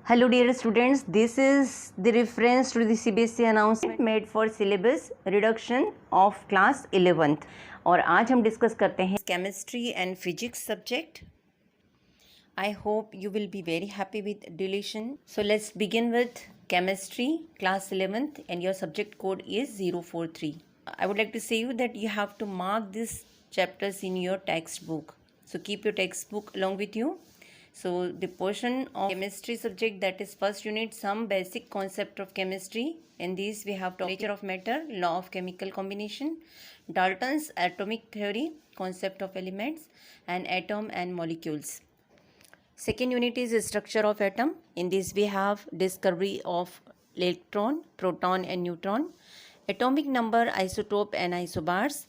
Hello dear students, this is the reference to the CBSE announcement made for syllabus reduction of class 11th और आज हम discuss करते हैं chemistry and physics subject. I hope you will be very happy with deletion. So let's begin with chemistry class 11th and your subject code is 043. I would like to say you that you have to mark these chapters in your textbook. So keep your textbook along with you. So the portion of chemistry subject, that is first unit, some basic concept of chemistry. In this we have nature of matter, law of chemical combination, Dalton's atomic theory, concept of elements, and atom and molecules. Second unit is structure of atom. In this we have discovery of electron, proton and neutron, atomic number, isotope and isobars,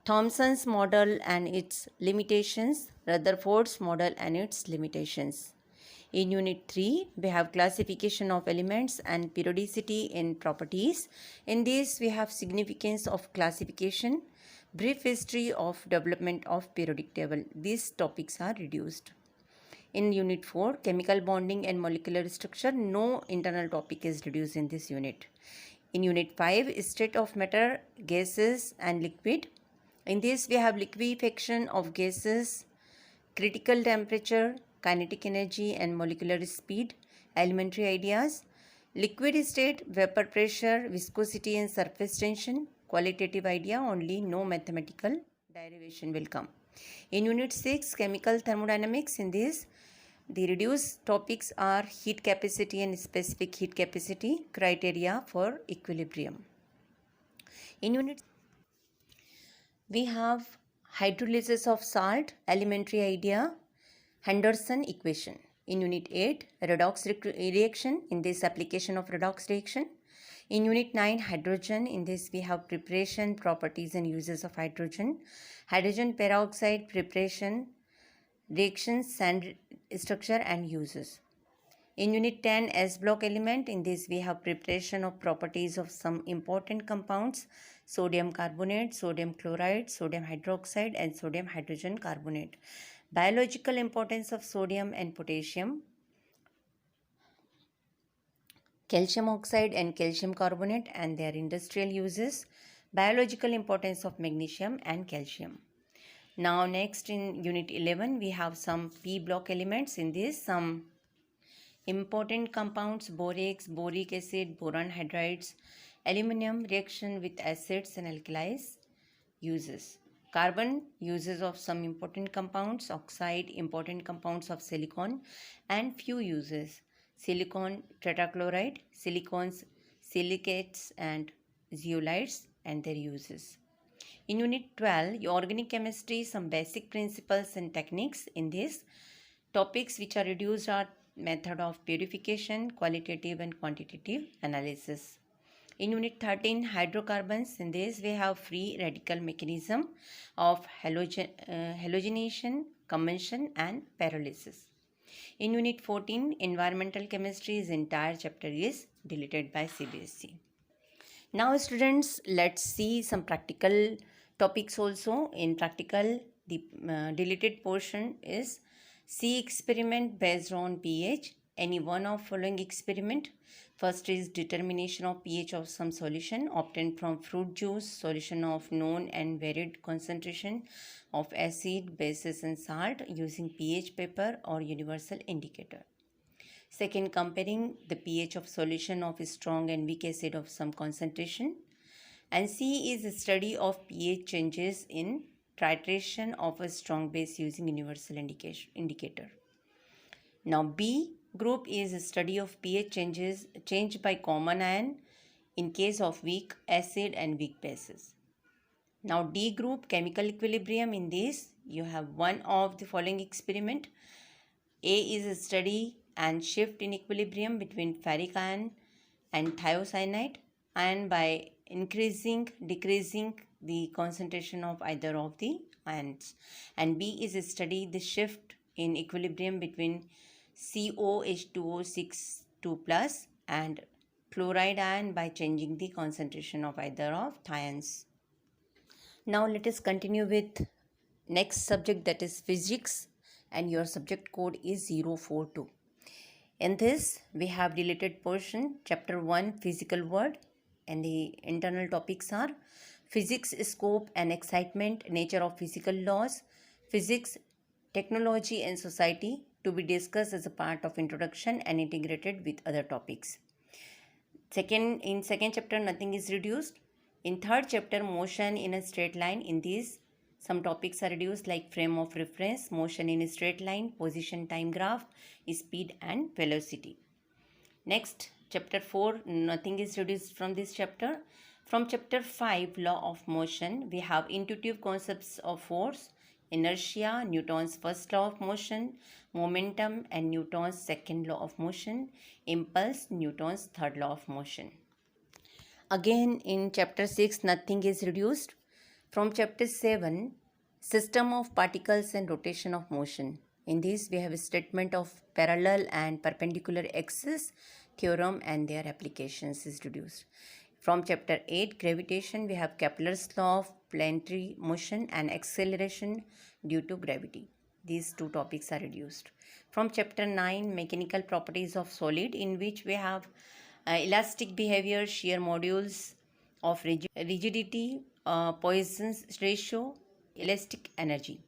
Thomson's model and its limitations, Rutherford's model and its limitations. In Unit 3, we have classification of elements and periodicity in properties. In this, we have significance of classification, brief history of development of periodic table. These topics are reduced. In Unit 4, chemical bonding and molecular structure, no internal topic is reduced in this unit. In Unit 5, state of matter, gases and liquid. In this, we have liquefaction of gases, critical temperature, kinetic energy and molecular speed, elementary ideas, liquid state, vapor pressure, viscosity and surface tension, qualitative idea only, no mathematical derivation will come. In Unit 6, chemical thermodynamics, in this, the reduced topics are heat capacity and specific heat capacity, criteria for equilibrium. In Unit we have hydrolysis of salt, elementary idea, Henderson equation. In Unit 8, redox reaction, in this application of redox reaction. In Unit 9, hydrogen, in this we have preparation, properties and uses of hydrogen, hydrogen peroxide preparation, reactions, sand structure and uses. In Unit 10, S block element, in this we have preparation of properties of some important compounds, sodium carbonate, sodium chloride, sodium hydroxide and sodium hydrogen carbonate. Biological importance of sodium and potassium, calcium oxide and calcium carbonate and their industrial uses, biological importance of magnesium and calcium. Now next in Unit 11, we have some P block elements. In this, some important compounds, borax, boric acid, boron hydrides, aluminum, reaction with acids and alkalis, uses. Carbon, uses of some important compounds, oxide, important compounds of silicon, and few uses. Silicon tetrachloride, silicons, silicates and zeolites and their uses. In Unit 12, organic chemistry, some basic principles and techniques. In this, topics which are reduced are method of purification, qualitative and quantitative analysis. In Unit 13, hydrocarbons, in this we have free radical mechanism of halogenation, combustion and pyrolysis. In Unit 14, environmental chemistry, is entire chapter is deleted by CBSE. Now students, let's see some practical topics also. In practical, the deleted portion is C experiment based on pH. Any one of following experiment. First is determination of pH of some solution obtained from fruit juice, solution of known and varied concentration of acid, bases and salt using pH paper or universal indicator. Second, comparing the pH of solution of strong and weak acid of some concentration. And C is a study of pH changes in titration of a strong base using universal indicator. Now B group is a study of pH changed by common ion in case of weak acid and weak bases. Now D group, chemical equilibrium. In this you have one of the following experiment. A is a study and shift in equilibrium between ferric ion and thiocyanate ion by decreasing the concentration of either of the ions. And B is a study the shift in equilibrium between COH2O6 plus and chloride ion by changing the concentration of either of thions. Now let us continue with next subject, that is physics, and your subject code is 042. In this, we have deleted portion, chapter 1, physical world, and the internal topics are physics, scope and excitement, nature of physical laws, physics, technology and society, to be discussed as a part of introduction and integrated with other topics. In second chapter, nothing is reduced. In third chapter, motion in a straight line. In these, some topics are reduced like frame of reference, motion in a straight line, position time graph, speed and velocity. Next, chapter 4, nothing is reduced from this chapter. From chapter 5, law of motion, we have intuitive concepts of force, inertia, Newton's first law of motion, momentum and Newton's second law of motion, impulse, Newton's third law of motion. Again, in chapter 6, nothing is reduced. From chapter 7, system of particles and rotation of motion. In this, we have a statement of parallel and perpendicular axis theorem and their applications is reduced. From chapter 8, gravitation, we have Kepler's law of planetary motion and acceleration due to gravity. These two topics are reduced. From chapter 9, mechanical properties of solid, in which we have elastic behavior, shear modules of rigidity, Poisson's ratio, elastic energy.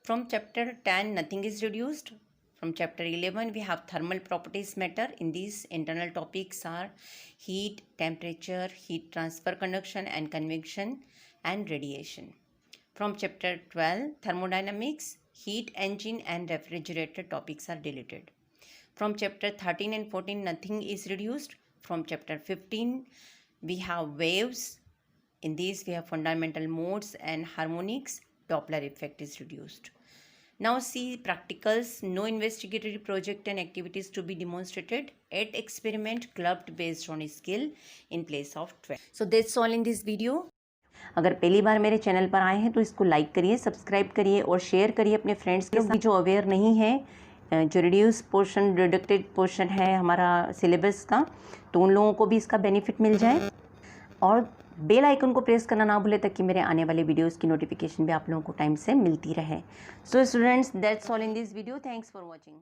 From chapter 10, nothing is reduced. From chapter 11, we have thermal properties matter. In these, internal topics are heat, temperature, heat transfer, conduction and convection and radiation. From chapter 12, thermodynamics, heat engine and refrigerator topics are deleted. From chapter 13 and 14, nothing is reduced. From chapter 15, we have waves. In these, we have fundamental modes and harmonics. Doppler effect is reduced. Now see practicals, no investigatory project and activities to be demonstrated. 8 experiment clubbed based on skill in place of 12. So that's all in this video. अगर पहली बार मेरे channel पर आए हैं तो इसको like करिए, subscribe करिए और शेयर करिए अपने फ्रेंड्स के साथ जो अवेयर नहीं है, जो रिड्यूस पोर्शन, डिडक्टेड पोर्शन है हमारा सिलेबस का, तो उन लोगों को भी इसका बेनिफिट मिल जाए। और बेल आइकन को प्रेस करना ना भूले ताकि मेरे आने वाले वीडियोस की नोटिफिकेशन भी आप लोगों को टाइम से मिलती रहे। So students, that's all in this video. Thanks for watching.